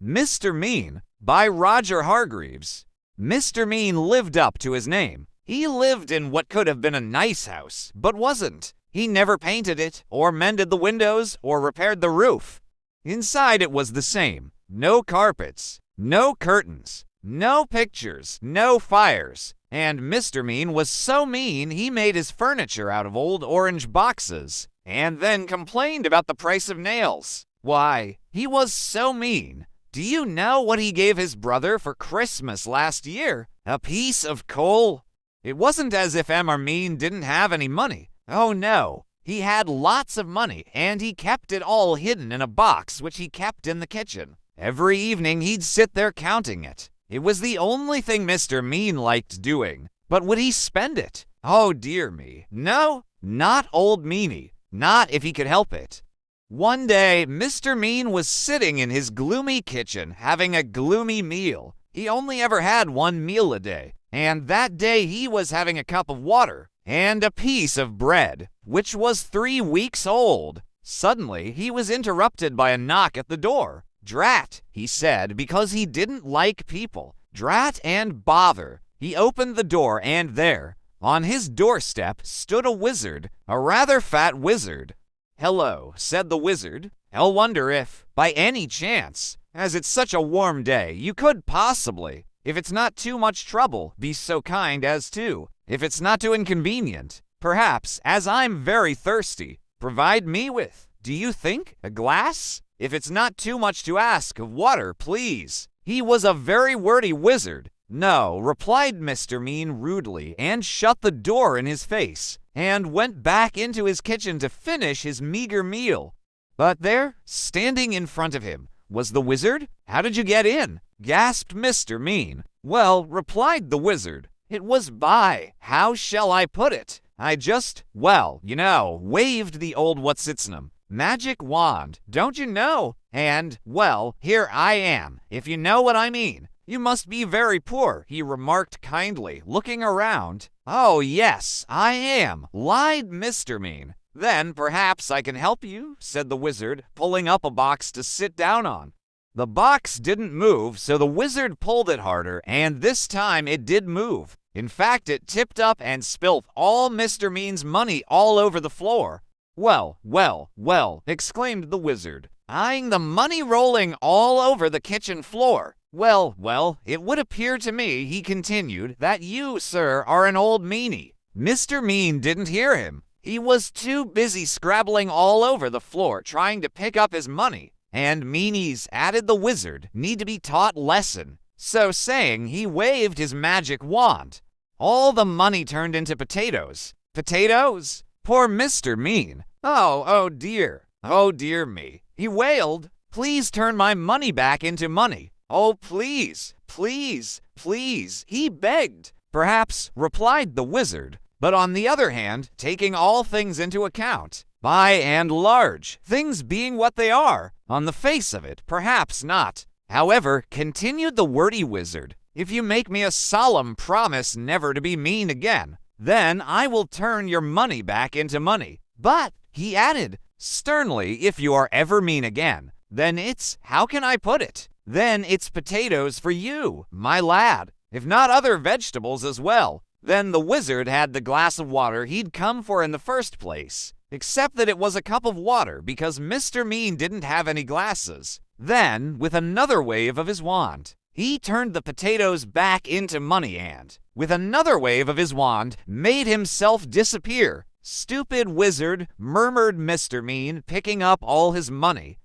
Mr. Mean by Roger Hargreaves. Mr. Mean lived up to his name. He lived in what could have been a nice house, but wasn't. He never painted it, or mended the windows, or repaired the roof. Inside it was the same. No carpets, no curtains, no pictures, no fires. And Mr. Mean was so mean he made his furniture out of old orange boxes, and then complained about the price of nails. Why, he was so mean. Do you know what he gave his brother for Christmas last year? A piece of coal. It wasn't as if Emmer Mean didn't have any money. Oh no, he had lots of money, and he kept it all hidden in a box which he kept in the kitchen. Every evening he'd sit there counting it. It was the only thing Mr. Mean liked doing. But would he spend it? Oh dear me. No, not old Meanie. Not if he could help it. One day, Mr. Mean was sitting in his gloomy kitchen having a gloomy meal. He only ever had one meal a day, and that day he was having a cup of water and a piece of bread, which was 3 weeks old. Suddenly, he was interrupted by a knock at the door. Drat, he said, because he didn't like people. Drat and bother. He opened the door, and there, on his doorstep, stood a wizard, a rather fat wizard. "Hello," said the wizard. "I'll wonder if, by any chance, as it's such a warm day, you could possibly, if it's not too much trouble, be so kind as to, if it's not too inconvenient, perhaps, as I'm very thirsty, provide me with, do you think, a glass? If it's not too much to ask, of water, please." He was a very wordy wizard. "No," replied Mr. Mean rudely, and shut the door in his face, and went back into his kitchen to finish his meager meal. But there, standing in front of him, was the wizard. "How did you get in?" gasped Mr. Mean. "Well," replied the wizard, "it was by, how shall I put it? I just, well, you know, waved the old what's-its-name magic wand, don't you know? And, well, here I am, if you know what I mean. You must be very poor," he remarked kindly, looking around. "Oh, yes, I am," lied Mr. Mean. "Then perhaps I can help you," said the wizard, pulling up a box to sit down on. The box didn't move, so the wizard pulled it harder, and this time it did move. In fact, it tipped up and spilt all Mr. Mean's money all over the floor. "Well, well, well," exclaimed the wizard, eyeing the money rolling all over the kitchen floor. "Well, well, it would appear to me," he continued, "that you, sir, are an old meanie." Mr. Mean didn't hear him. He was too busy scrabbling all over the floor trying to pick up his money. "And meanies," added the wizard, "need to be taught lesson." So saying, he waved his magic wand. All the money turned into potatoes. Potatoes? Poor Mr. Mean. Oh dear me. He wailed, "Please turn my money back into money. Oh, please, please, please," he begged. "Perhaps," replied the wizard, "but on the other hand, taking all things into account, by and large, things being what they are, on the face of it, perhaps not. However," continued the wordy wizard, "if you make me a solemn promise never to be mean again, then I will turn your money back into money. But," he added, sternly, "if you are ever mean again, then it's, how can I put it? Then it's potatoes for you, my lad, if not other vegetables as well." Then the wizard had the glass of water he'd come for in the first place, except that it was a cup of water because Mr. Mean didn't have any glasses. Then, with another wave of his wand, he turned the potatoes back into money and, with another wave of his wand, made himself disappear. "Stupid wizard," murmured Mr. Mean, picking up all his money.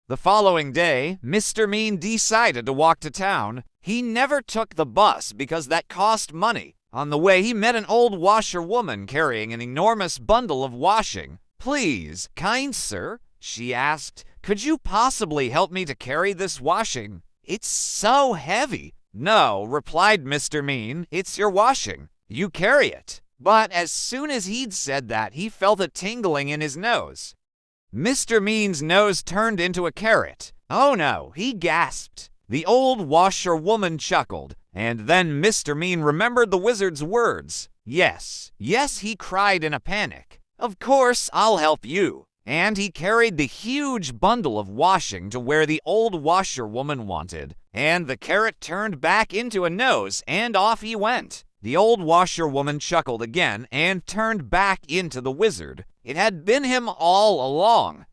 The following day, Mr. Mean decided to walk to town. He never took the bus because that cost money. On the way, he met an old washerwoman carrying an enormous bundle of washing. "Please, kind sir," she asked, "could you possibly help me to carry this washing? It's so heavy." "No," replied Mr. Mean, "it's your washing. You carry it." But as soon as he'd said that, he felt a tingling in his nose. Mr. Mean's nose turned into a carrot. "Oh no," he gasped. The old washerwoman chuckled, and then Mr. Mean remembered the wizard's words. "Yes, yes," he cried in a panic. "Of course I'll help you. and he carried the huge bundle of washing to where the old washerwoman wanted, and the carrot turned back into a nose, and off he went. The old washerwoman chuckled again and turned back into the wizard. It had been him all along.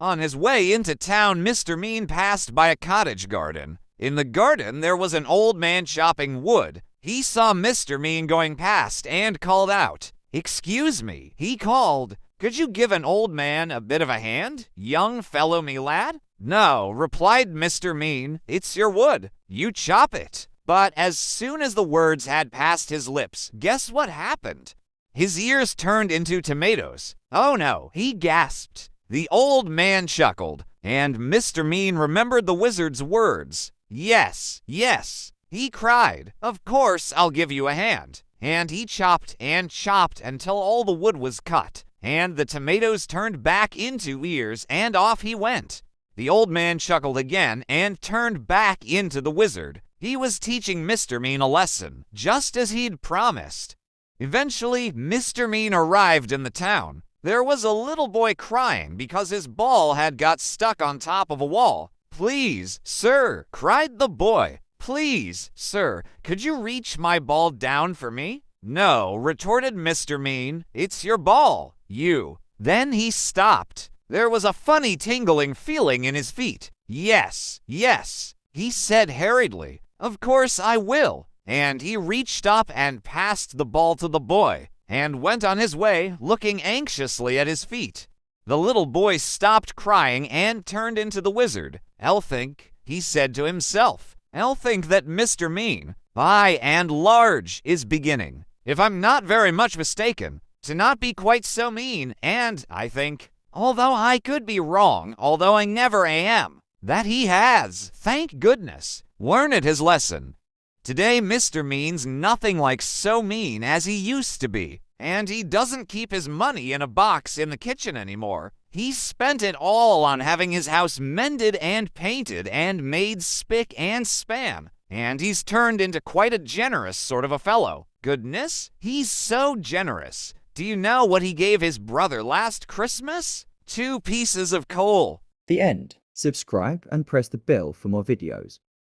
On his way into town, Mr. Mean passed by a cottage garden. In the garden, there was an old man chopping wood. He saw Mr. Mean going past and called out. "Excuse me," he called. "Could you give an old man a bit of a hand, young fellow me lad?" "No," replied Mr. Mean. "It's your wood. You chop it." But as soon as the words had passed his lips, guess what happened? His ears turned into tomatoes. "Oh no," he gasped. The old man chuckled, and Mr. Mean remembered the wizard's words. "Yes, yes," he cried. "Of course I'll give you a hand." And he chopped and chopped until all the wood was cut, and the tomatoes turned back into ears, and off he went. The old man chuckled again and turned back into the wizard. He was teaching Mr. Mean a lesson, just as he'd promised. Eventually, Mr. Mean arrived in the town. There was a little boy crying because his ball had got stuck on top of a wall. "Please, sir," cried the boy. "Please, sir, could you reach my ball down for me?" "No," retorted Mr. Mean. "It's your ball, you." Then he stopped. There was a funny tingling feeling in his feet. "Yes, yes," he said hurriedly. "Of course I will." And he reached up and passed the ball to the boy, and went on his way, looking anxiously at his feet. The little boy stopped crying and turned into the wizard. "I'll think," he said to himself. "I'll think that Mr. Mean, by and large, is beginning, if I'm not very much mistaken, to not be quite so mean, and I think, although I could be wrong, although I never am, that he has, thank goodness, learned his lesson. Today Mr. Mean's nothing like so mean as he used to be, and he doesn't keep his money in a box in the kitchen anymore. He spent it all on having his house mended and painted and made spick and span, and he's turned into quite a generous sort of a fellow. Goodness, he's so generous. Do you know what he gave his brother last Christmas? 2 pieces of coal." The end. Subscribe and press the bell for more videos.